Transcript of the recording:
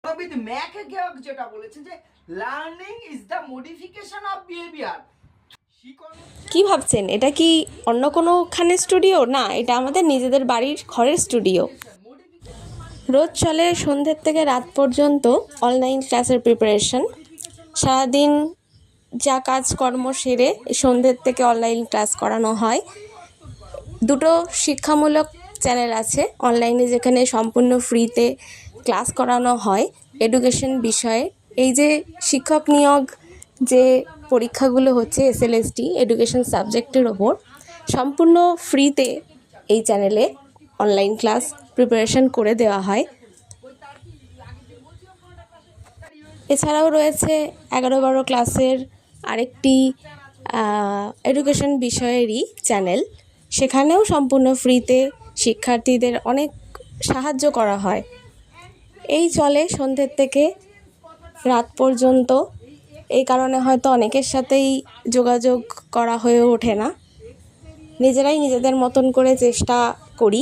রবিদ ম্যাকগেগ যেটা বলেছে যে learning is the modification of behaviour. কি ভাবছেন, এটা কি অন্য কোনোখানে স্টুডিও? না, এটা আমাদের নিজেদের বাড়ির ঘরের স্টুডিও। রোজ চলে সন্ধ্যের থেকে রাত পর্যন্ত অনলাইন ক্লাসের প্রিপারেশন। সারাদিন যা কাজকর্ম সেরে সন্ধ্যের থেকে অনলাইন ক্লাস করানো হয়। দুটো শিক্ষামূলক চ্যানেল আছে অনলাইনে, যেখানে সম্পূর্ণ ফ্রিতে ক্লাস করানো হয় এডুকেশন বিষয়ে। এই যে শিক্ষক নিয়োগ যে পরীক্ষাগুলো হচ্ছে SLST এডুকেশন সাবজেক্টের ওপর, সম্পূর্ণ ফ্রিতে এই চ্যানেলে অনলাইন ক্লাস প্রিপারেশন করে দেওয়া হয়। এছাড়াও রয়েছে 11-12 ক্লাসের আরেকটি এডুকেশন বিষয়েরই চ্যানেল, সেখানেও সম্পূর্ণ ফ্রিতে শিক্ষার্থীদের অনেক সাহায্য করা হয়। এই চলে সন্ধ্যের থেকে রাত পর্যন্ত। এই কারণে হয়তো অনেকের সাথেই যোগাযোগ করা হয়ে ওঠে না। নিজেরাই নিজেদের মতন করে চেষ্টা করি